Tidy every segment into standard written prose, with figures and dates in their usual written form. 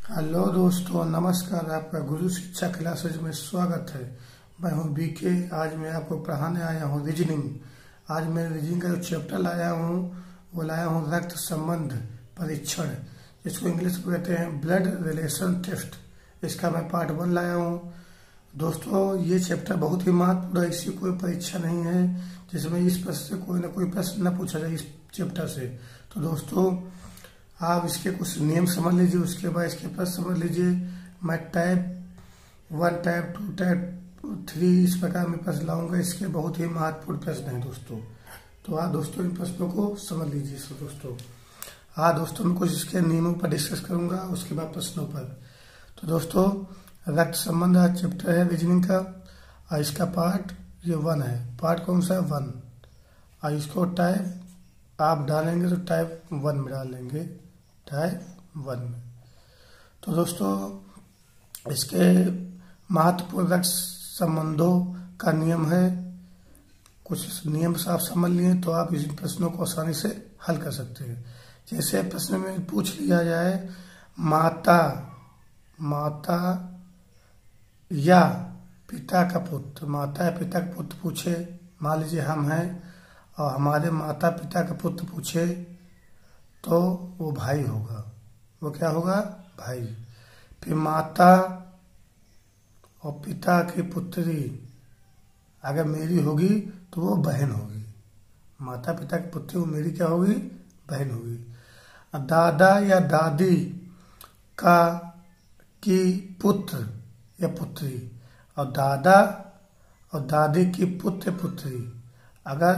Hello दोस्तों, नमस्कार। आपका गुरु शिक्षा क्लासेज में स्वागत है। मैं हूं बीके। आज मैं आपको पढ़ाने आया हूं रीजनिंग। आज मैं रीजनिंग का जो चैप्टर लाया हूं वो लाया हूं रक्त संबंध परीक्षण, जिसको इंग्लिश में कहते हैं ब्लड रिलेशन टेस्ट। इसका मैं पार्ट 1 लाया हूं। दोस्तों, ये चैप्टर बहुत ही महत्वपूर्ण है। इसकी कोई परीक्षा नहीं है जिसमें इस प्रश्न से कोई ना कोई प्रश्न न पूछा जाए इस चैप्टर से। तो दोस्तों, आप इसके कुछ नियम समझ लीजिए, उसके बाद इसके प्रश्न समझ लीजिए। मैं टाइप 1, टाइप 2, टाइप 3 इस प्रकार में प्रश्न लाऊंगा। इसके बहुत ही महत्वपूर्ण प्रश्न हैं दोस्तों। तो आप दोस्तों इन प्रश्नों को समझ लीजिए। दोस्तों मैं कुछ इसके नियमों पर डिस्कस करूंगा, उसके बाद प्रश्नों पर। तो दोस्तों, रक्त संबंध आज चैप्टर है रीजनिंग का, और इसका पार्ट ये 1 है। पार्ट कौन सा है? 1। और इसको टाइप आप डालेंगे तो टाइप 1 में डालेंगे, टाइप 1 में। तो दोस्तों, इसके महत्वपूर्ण रक्त संबंधों का नियम है। कुछ नियम से आप समझ लिए तो आप इन प्रश्नों को आसानी से हल कर सकते हैं। जैसे प्रश्न में पूछ लिया जाए, माता या पिता का पुत्र, माता या पिता का पुत्र पूछे, मान लीजिए हम हैं और हमारे माता पिता का पुत्र पूछे, तो वो भाई होगा। वो क्या होगा? भाई। फिर माता और पिता की पुत्री अगर मेरी होगी तो वो बहन होगी। माता पिता की पुत्री वो मेरी क्या होगी? बहन होगी। दादा या दादी की पुत्र या पुत्री, और दादा और दादी की पुत्र पुत्री, अगर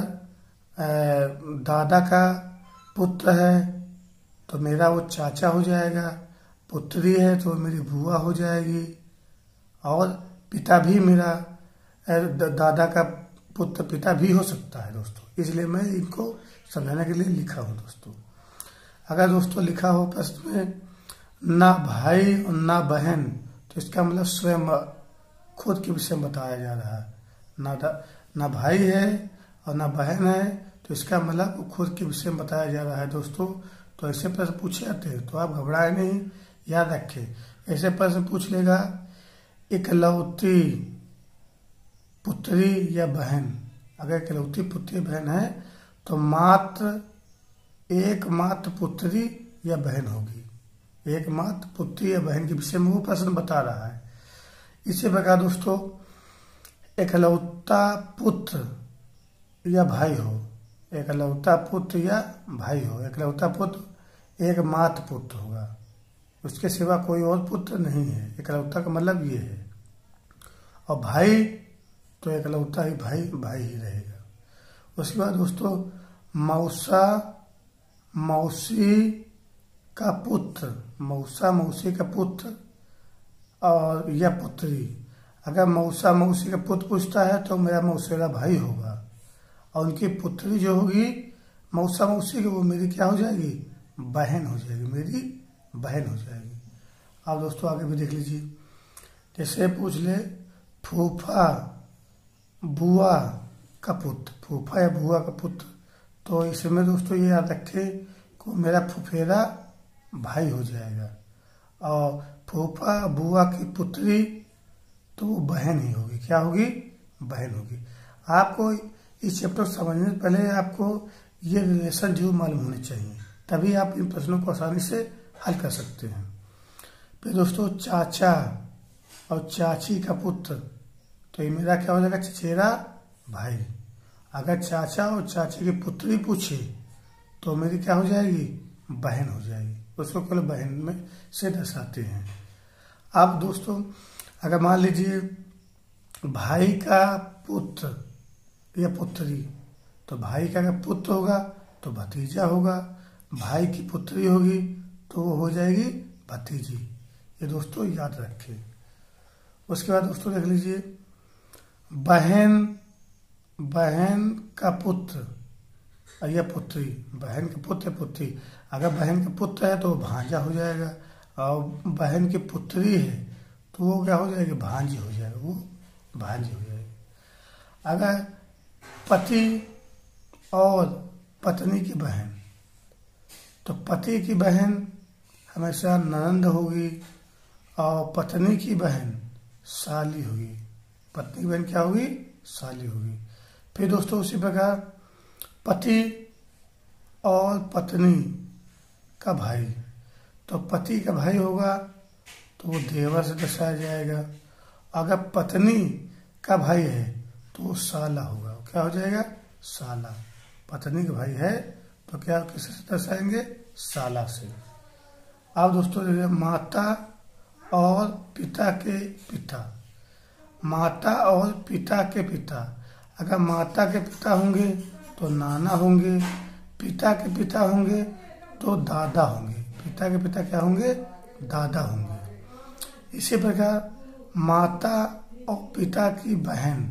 दादा का पुत्र है तो मेरा वो चाचा हो जाएगा, पुत्री है तो मेरी बुआ हो जाएगी, और पिता भी मेरा दादा का पुत्र पिता भी हो सकता है दोस्तों। इसलिए मैं इनको समझाने के लिए लिखा हूँ दोस्तों। अगर दोस्तों लिखा हो प्रश्न में ना भाई और ना बहन, तो इसका मतलब स्वयं खुद के विषय में बताया जा रहा है। ना भाई है और ना बहन है, तो इसका मतलब खुद के विषय में बताया जा रहा है दोस्तों। तो ऐसे प्रश्न पूछे जाते हैं तो आप घबराए नहीं, याद रखें। ऐसे प्रश्न पूछ लेगा, इकलौती पुत्री या बहन। अगर इकलौती पुत्री बहन है तो एकमात्र पुत्री या बहन होगी। एकमात्र पुत्री या बहन के विषय में वो प्रश्न बता रहा है। इसी प्रकार दोस्तों, इकलौता पुत्र या भाई हो, एकलौता पुत्र या भाई हो। एकलौता पुत्र एकमात्र पुत्र होगा, उसके सिवा कोई और पुत्र नहीं है। एकलौता का मतलब ये है। और भाई तो एकलौता ही भाई ही रहेगा। उसके बाद दोस्तों, मौसी का पुत्र, मौसी का पुत्र और या पुत्री। अगर मौसी का पुत्र पूछता है तो मेरा मौसेरा भाई होगा, और उनकी पुत्री जो होगी मौसी की, वो मेरी क्या हो जाएगी? बहन हो जाएगी, मेरी बहन हो जाएगी। अब दोस्तों आगे भी देख लीजिए। जैसे पूछ ले, फूफा बुआ का पुत्र, फूफा या बुआ का पुत्र, तो इसमें दोस्तों ये याद रखें कि मेरा फुफेरा भाई हो जाएगा, और फूफा बुआ की पुत्री तो वो बहन ही होगी। क्या होगी? बहन होगी। आपको इस चैप्टर समझने से पहले आपको ये रिलेशन जरूर मालूम होने चाहिए, तभी आप इन प्रश्नों को आसानी से हल कर सकते हैं। फिर दोस्तों, चाचा और चाची का पुत्र, तो ये मेरा क्या हो जाएगा? चचेरा भाई। अगर चाचा और चाची की पुत्री पूछे तो मेरी क्या हो जाएगी? बहन हो जाएगी। उसको केवल बहन में से दर्शाते हैं। अब दोस्तों, अगर मान लीजिए भाई का पुत्र या पुत्री, तो भाई का अगर पुत्र होगा तो भतीजा होगा, भाई की पुत्री होगी तो वो हो जाएगी भतीजी। ये दोस्तों याद रखें। उसके बाद दोस्तों देख लीजिए, बहन का पुत्र या पुत्री, बहन के पुत्र पुत्री। अगर बहन के पुत्र है तो भांजा हो जाएगा, और बहन की पुत्री है तो वो क्या हो जाएगी? भांजी हो जाएगा, वो भांजी हो जाएगी। अगर पति और पत्नी की बहन, तो पति की बहन हमेशा ननंद होगी और पत्नी की बहन साली होगी। पत्नी की बहन क्या होगी? साली होगी। फिर दोस्तों उसी प्रकार पति और पत्नी का भाई, तो पति का भाई होगा तो वो देवर से दर्शाया जाएगा। अगर पत्नी का भाई है तो वो साला होगा। क्या हो जाएगा? साला। पत्नी का भाई है तो क्या किससे दर्शाएंगे? साला से। अब दोस्तों माता और पिता के पिता। माता और पिता के पिता, अगर माता के पिता होंगे तो नाना होंगे, पिता के पिता होंगे तो दादा होंगे। पिता के पिता क्या होंगे? दादा होंगे। इसी प्रकार माता और पिता की बहन,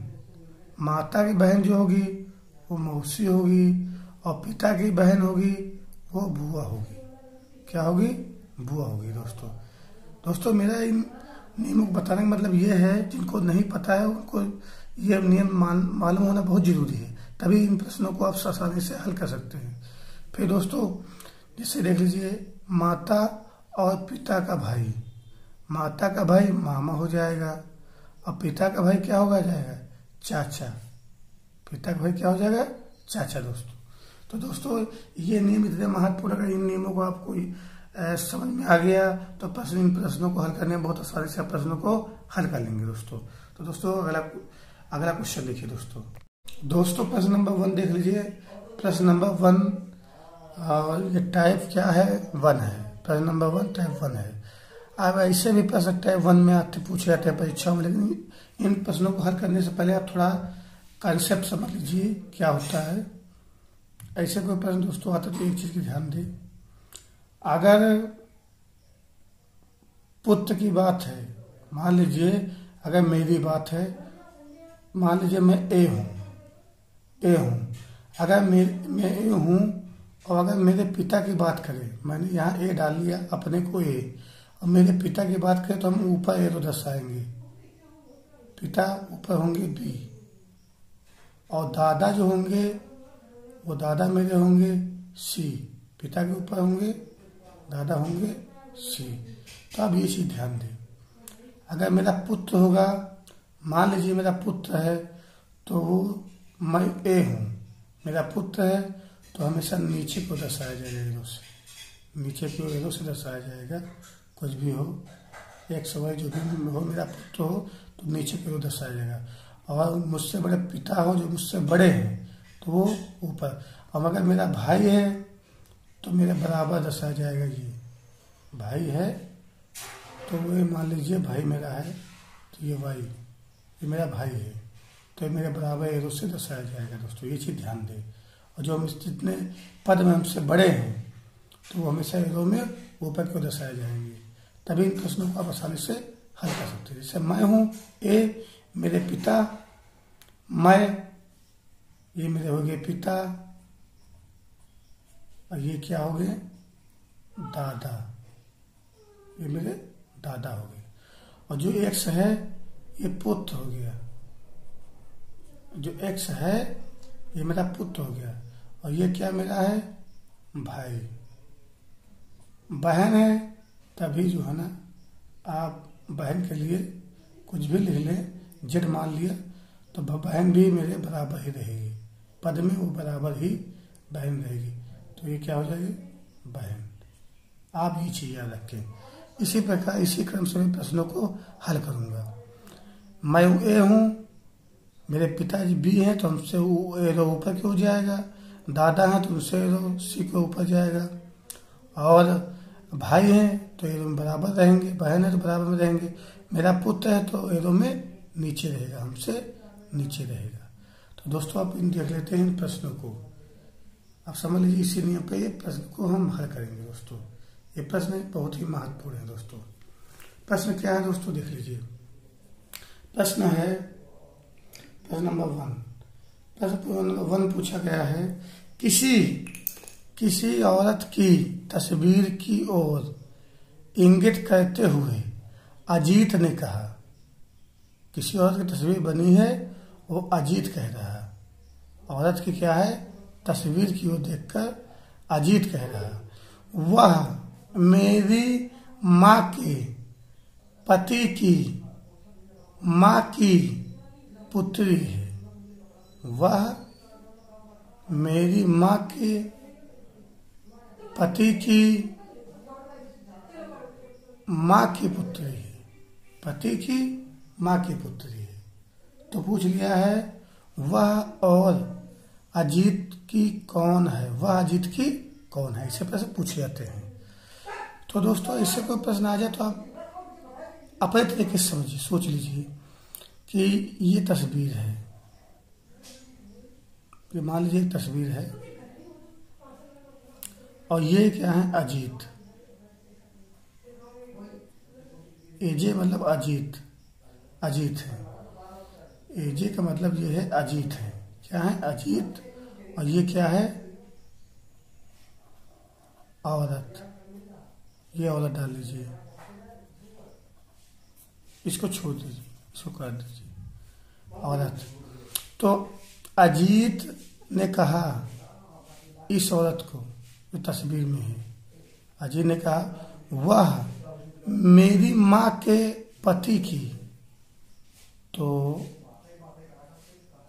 माता की बहन जो होगी वो मौसी होगी और पिता की बहन होगी वो बुआ होगी। क्या होगी? बुआ होगी। दोस्तों मेरा इन नियमों को बताने का मतलब ये है, जिनको नहीं पता है उनको ये नियम मालूम होना बहुत जरूरी है, तभी इन प्रश्नों को आप आसानी से हल कर सकते हैं। फिर दोस्तों जैसे देख लीजिए माता और पिता का भाई, माता का भाई मामा हो जाएगा और पिता का भाई क्या होगा जाएगा? चाचा। पिता का भाई क्या हो जाएगा? चाचा। तो दोस्तों ये नियम इतने महत्वपूर्ण, अगर इन नियमों को आपको समझ में आ गया तो इन प्रश्नों को हल करने में बहुत आसानी से आप प्रश्नों को हल कर लेंगे। तो दोस्तों अगला क्वेश्चन देखिए। दोस्तों प्रश्न नंबर 1 देख लीजिए। प्रश्न नंबर 1 और ये टाइप क्या है? 1 है। प्रश्न नंबर 1 टाइप 1 है। अब ऐसे भी प्रश्न टाइप 1 में आते पूछे जाते हैं परीक्षाओं में, लेकिन इन प्रश्नों को हल करने से पहले आप थोड़ा कॉन्सेप्ट समझ लीजिए क्या होता है। ऐसे कोई प्रश्न दोस्तों आता तो एक चीज की ध्यान दें, अगर पुत्र की बात है, मान लीजिए अगर मेरी बात है, मान लीजिए मैं ए हूँ, अगर मैं ए हूँ और अगर मेरे पिता की बात करें, मैंने यहाँ ए डाल लिया अपने को ए, और मेरे पिता की बात करें तो हम ऊपर एरो दर्शाएंगे। पिता ऊपर होंगे बी और दादा जो होंगे वो दादा मेरे होंगे सी। पिता के ऊपर होंगे दादा होंगे सी। तो अब ये चीज ध्यान दें, अगर मेरा पुत्र होगा, मान लीजिए मेरा पुत्र है तो वो मैं ए हूँ, मेरा पुत्र है तो हमेशा नीचे को दर्शाया जाएगा एरो से, नीचे की एरो से दर्शाया जाएगा। कुछ भी हो एक्स वाई जो भी हो, मेरा पुत्र हो तो नीचे की ओर दर्शाया जाएगा। और मुझसे बड़े पिता हो जो मुझसे बड़े हैं तो वो ऊपर। और अगर मेरा भाई है तो मेरे बराबर दर्शाया जाएगा। ये भाई है तो वो मान लीजिए भाई मेरा है तो ये वाई, ये मेरा भाई है तो ये मेरे बराबर एरो से दर्शाया जाएगा। दोस्तों ये चीज़ ध्यान दें। और जो हम जितने पद में हमसे बड़े हैं तो वो हमेशा एरो में ऊपर को दर्शाए जाएंगे, तभी इन प्रश्नों को आप आसानी से हल कर सकते हैं। जैसे मैं हूँ ए, मेरे पिता, मैं, ये मेरे हो गए पिता और ये क्या हो गए? दादा, ये मेरे दादा हो गए। और जो एक्स है ये पुत्र हो गया, जो एक्स है ये मेरा पुत्र हो गया। और ये क्या मेरा है? भाई। बहन है तभी जो है ना, आप बहन के लिए कुछ भी लिख लें, जेड मान लिया तो बहन भी मेरे बराबर ही रहेगी, पद में वो बराबर ही बहन रहेगी, तो ये क्या हो जाएगी? बहन। आप ये चीज याद रखें। इसी प्रकार इसी क्रम से मैं प्रश्नों को हल करूंगा। मैं ए हूँ, मेरे पिताजी बी हैं तो हमसे एरो ऊपर क्यों जाएगा, दादा हैं तो उनसे एरो सी के ऊपर जाएगा, और भाई हैं तो एरो में बराबर रहेंगे, बहन है तो बराबर में रहेंगे, मेरा पुत्र है तो एरो में नीचे रहेगा, हमसे नीचे रहेगा। तो दोस्तों आप इन देख लेते हैं इन प्रश्नों को, आप समझ लीजिए इसी नियम पे ये प्रश्न को हम हल करेंगे। दोस्तों ये प्रश्न बहुत ही महत्वपूर्ण है। दोस्तों प्रश्न क्या है दोस्तों देख लीजिए। प्रश्न है प्रश्न नंबर 1। प्रश्न नंबर 1 पूछा गया है, किसी औरत की तस्वीर की ओर इंगित करते हुए अजीत ने कहा, किसी औरत की तस्वीर बनी है वो अजीत कह रहा है, औरत की क्या है? तस्वीर की ओर देखकर अजीत कह रहा है, वह मेरी माँ के पति की माँ की पुत्री है। वह मेरी माँ के पति की माँ की पुत्री है। पति की माँ की पुत्री है। तो पूछ लिया है वह और अजीत की कौन है। वह अजीत की कौन है, इससे प्रश्न पूछे जाते हैं। तो दोस्तों इससे कोई प्रश्न आ जाए तो आप अपने तरीके से समझिए, सोच लीजिए कि ये तस्वीर है। ये मान लीजिए एक तस्वीर है और ये क्या है, अजीत। एजे मतलब अजीत, अजीत है। एजे का मतलब ये है अजीत है। क्या है, अजीत। और ये क्या है, औरत। ये औरत डाल लीजिए, इसको छोड़ दीजिए, इसको काट दीजिए, औरत। तो अजीत ने कहा इस औरत को, जो तस्वीर में है, अजीत ने कहा वह मेरी माँ के पति की। तो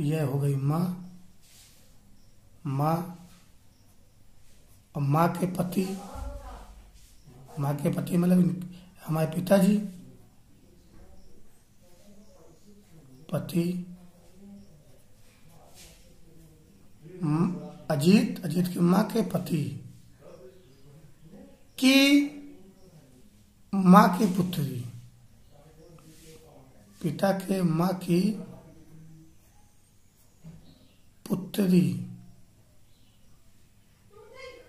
यह हो गई माँ, माँ और माँ के पति। माँ के पति मतलब हमारे पिताजी, पति। अजीत, अजीत की माँ के पति की माँ की पुत्री। पिता के माँ की पुत्री,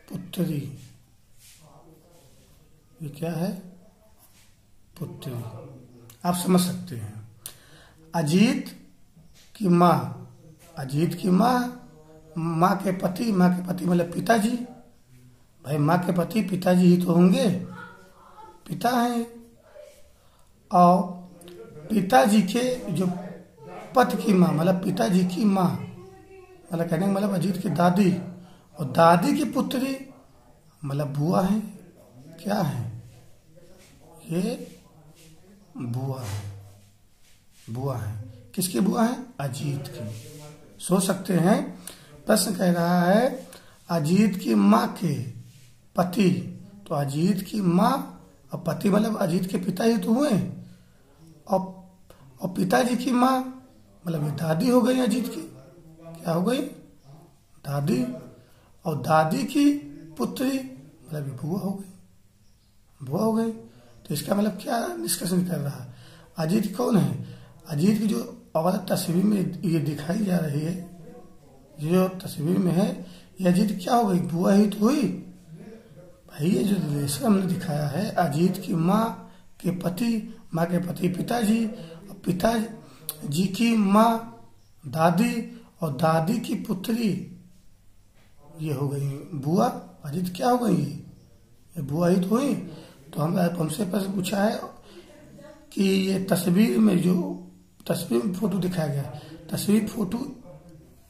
पुत्री। ये क्या है, पुत्री। आप समझ सकते हैं। अजीत की माँ, अजीत की माँ, माँ के पति। माँ के पति मतलब पिताजी। भाई माँ के पति पिताजी ही तो होंगे, पिता हैं। और पिताजी के जो पति की माँ मतलब पिताजी की माँ, मतलब कहने का मतलब अजीत की दादी। और दादी की पुत्री मतलब बुआ है। क्या है, ये बुआ है। बुआ है, किसकी बुआ है, अजीत की। सोच सकते हैं, प्रश्न कह रहा है अजीत की माँ के पति। तो अजीत की माँ और पति मतलब अजीत के पिता ही तो हुए। और पिताजी की माँ मतलब ये दादी हो गई अजीत की। क्या हो गई, दादी। और दादी की पुत्री मतलब ये बुआ हो गई, बुआ हो गई। तो इसका मतलब क्या निष्कर्ष कर रहा है, अजीत कौन है। अजीत की जो औरत तस्वीर में ये दिखाई जा रही है, ये जो तस्वीर में है, ये अजीत क्या हो गई, बुआ ही तो हुई। भाई ये जो रिलेशन हमने दिखाया है, अजीत की माँ के पति, माँ के पति पिताजी, और पिताजी की माँ दादी, और दादी की पुत्री ये हो गई बुआ। अजीत क्या हो गई, ये बुआ ही तो हुई। तो हमसे प्रश्न पूछा है कि ये तस्वीर में जो तस्वीर में फोटो दिखाया गया है, तस्वीर फोटो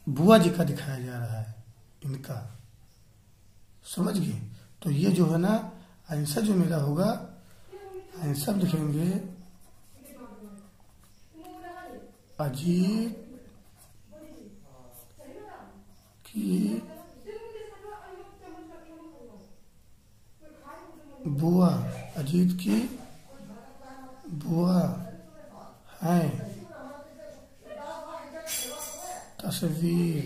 बुआ जी का दिखाया जा रहा है, इनका। समझ गए। तो ये जो है ना, आंसर जो मेरा होगा, आंसर लिखेंगे अजीत की बुआ, अजीत की बुआ है तस्वीर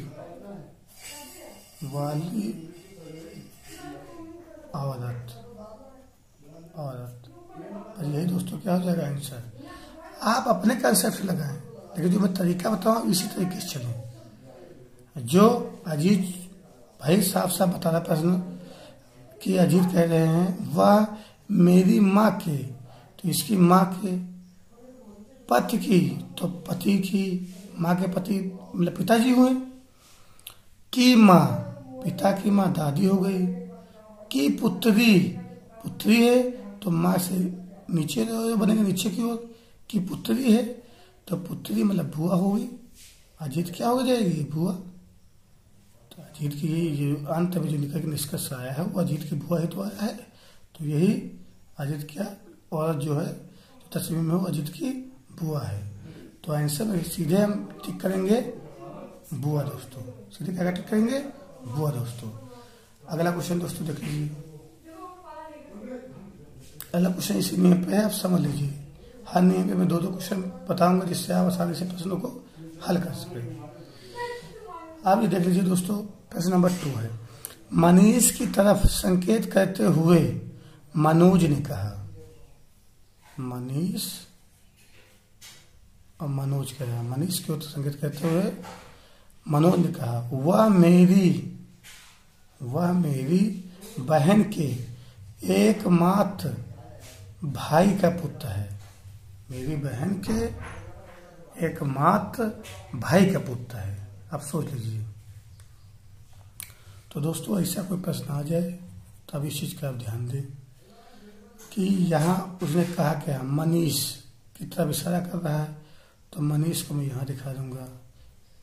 वाली औरत। और यही दोस्तों क्या हो जाएगा आंसर। आप अपने कंसेप्ट से लगाएं, लेकिन जो मैं तरीका बताऊँ इसी तरीके से चलें। जो अजीत भाई साफ साफ बता रहा प्रश्न कि अजीत कह रहे हैं वह मेरी माँ के, तो इसकी माँ के पति की, तो पति की माँ के पति मतलब पिताजी हुए। की माँ, पिता की माँ दादी हो गई। की पुत्री, पुत्री है तो माँ से नीचे बनेंगे, नीचे की ओर। की पुत्री है तो पुत्री मतलब बुआ हो गई। अजीत क्या हो जाएगी, बुआ। तो अजीत की ये अंत में जो निकल के निष्कर्ष आया है वो अजीत की बुआ ही तो आया है। तो यही अजीत क्या औरत जो है 10वीं में वो अजित की बुआ है। तो आंसर में सीधे हम टिक करेंगे बुआ दोस्तों, सीधे क्या टिक करेंगे बुआ दोस्तों। अगला क्वेश्चन दोस्तों देख लीजिए। अगला क्वेश्चन इसी नियम पे है, आप समझ लीजिए। हर नियम पे मैं 2-2 क्वेश्चन बताऊंगा जिससे आप आसानी से प्रश्नों को हल कर सकें। आप ये देख लीजिए दोस्तों, प्रश्न नंबर 2 है। मनीष की तरफ संकेत करते हुए मनोज ने कहा, मनीष और मनोज कह रहा, मनीष की ओर संकेत करते हुए मनोज ने कहा, वह मेरी बहन के एकमात्र भाई का पुत्र है। मेरी बहन के एकमात्र भाई का पुत्र है। आप सोच लीजिए। तो दोस्तों ऐसा कोई प्रश्न आ जाए तो अब इस चीज का आप ध्यान दें कि यहाँ उसने कहा क्या, मनीष की तरफ इशारा कर रहा है। तो मनीष को मैं यहाँ दिखा दूंगा,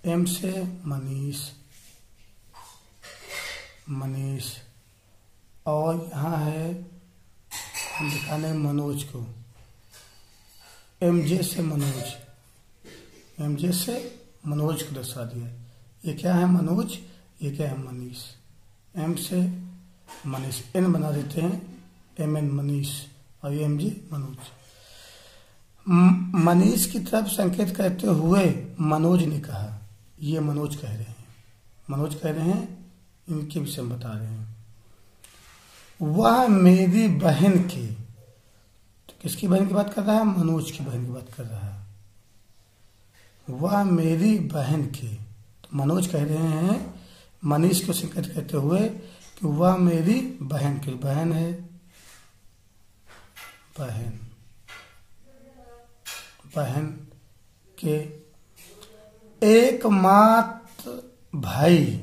एम से मनीष, और यहाँ है हम दिखाने मनोज को, एमजे से मनोज को दर्शा दिया। ये क्या है मनोज, ये क्या है मनीष। एम से मनीष, एन बना देते हैं, एम एन मनीष, और ये एम जी मनोज। मनीष की तरफ संकेत करते हुए मनोज ने कहा, ये मनोज कह रहे हैं, इनके विषय में बता रहे हैं। वह मेरी बहन के, तो किसकी बहन की बात कर रहा है, मनोज की बहन की बात कर रहा है। वह मेरी बहन के, तो मनोज कह रहे हैं मनीष को संकेत करते हुए कि वह मेरी बहन की, बहन है, बहन के एकमात्र भाई,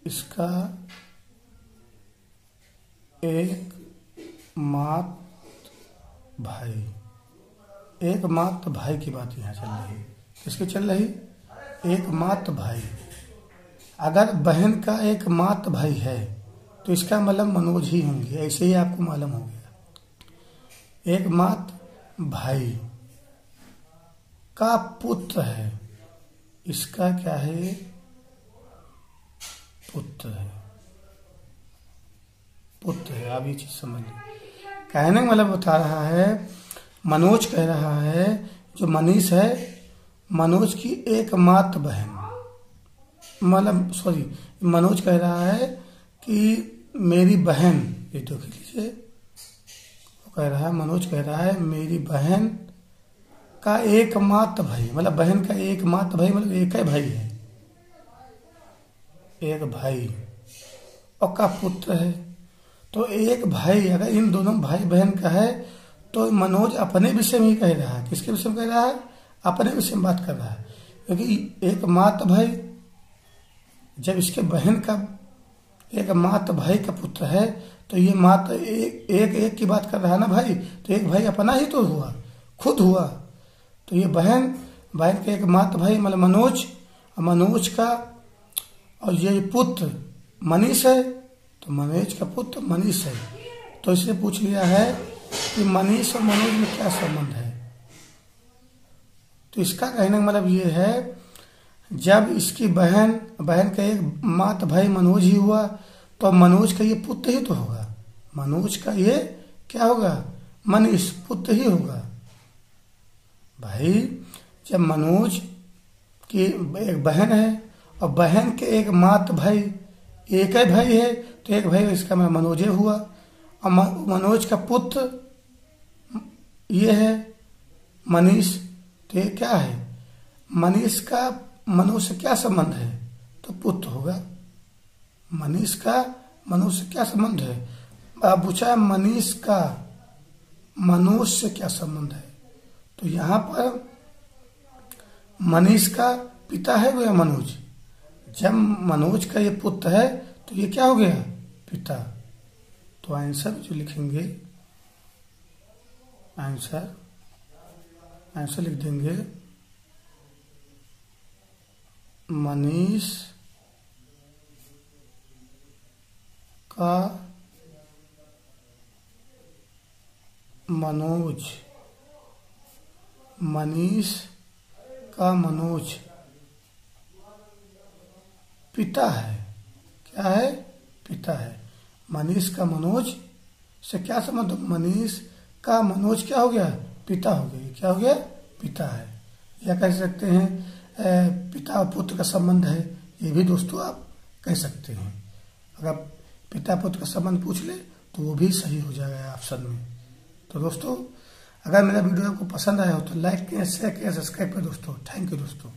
इसका एकमात्र भाई की बात यहाँ चल रही है। किसकी चल रही, एकमात्र भाई। अगर बहन का एकमात्र भाई है तो इसका मतलब मनोज ही होंगे, ऐसे ही आपको मालूम हो गया। एकमात्र भाई का पुत्र है, इसका क्या है, पुत्र है। आप ये चीज समझ लीजिए। कहने का मतलब बता रहा है, मनोज कह रहा है जो मनीष है मनोज की एकमात्र बहन, मतलब सॉरी, मनोज कह रहा है कि मेरी बहन, ये तो देख लीजिए, कह रहा है, मनोज कह रहा है मेरी बहन का एकमात्र भाई, मतलब बहन का एकमात्र भाई, मतलब एक ही भाई है, एक भाई और का पुत्र है। तो एक भाई, अगर इन दोनों भाई बहन का है तो मनोज अपने विषय में ही कह रहा है। किसके विषय में कह रहा है, अपने विषय में बात कर रहा है। क्योंकि एक मात्र भाई, जब इसके बहन का एक मात्र भाई का पुत्र है तो ये मात्र एक की बात कर रहा है ना भाई, तो एक भाई अपना ही तो हुआ, खुद हुआ। तो ये बहन के एक मात्र भाई मतलब मनोज, और मनोज का, और ये पुत्र मनीष है, तो मनीष का पुत्र मनीष है। तो इसने पूछ लिया है कि मनीष और मनोज में क्या संबंध है। तो इसका कहने का मतलब ये है, जब इसकी बहन का एक मात्र भाई मनोज ही हुआ तो मनोज का ये पुत्र ही तो होगा, मनोज का ये क्या होगा, मनीष पुत्र ही होगा। भाई जब मनोज की एक बहन है और बहन के एक मात्र भाई, एक ही भाई है, तो एक भाई इसका मैं मनोज हुआ, और मनोज का पुत्र ये है मनीष। तो ये क्या है, मनीष का मनोज से क्या संबंध है, तो पुत्र होगा। मनीष का मनोज से क्या संबंध है, आप पूछा मनीष का मनोज से क्या संबंध है। तो यहां पर मनीष का पिता है वो मनोज, जब मनोज का ये पुत्र है तो ये क्या हो गया, पिता। तो आंसर जो लिखेंगे, आंसर लिख देंगे मनीष का मनोज, मनीष का मनोज पिता है। क्या है? पिता है। मनीष का मनोज से क्या संबंध? मनीष का मनोज क्या हो गया? पिता हो गया। क्या हो गया? पिता है। या कह सकते हैं पिता और पुत्र का संबंध है, ये भी दोस्तों आप कह सकते हैं। अगर पिता पुत्र का संबंध पूछ ले तो वो भी सही हो जाएगा ऑप्शन में। तो दोस्तों, अगर मेरा वीडियो आपको पसंद आया हो तो लाइक करें, शेयर करें, सब्सक्राइब करें दोस्तों। थैंक यू दोस्तों।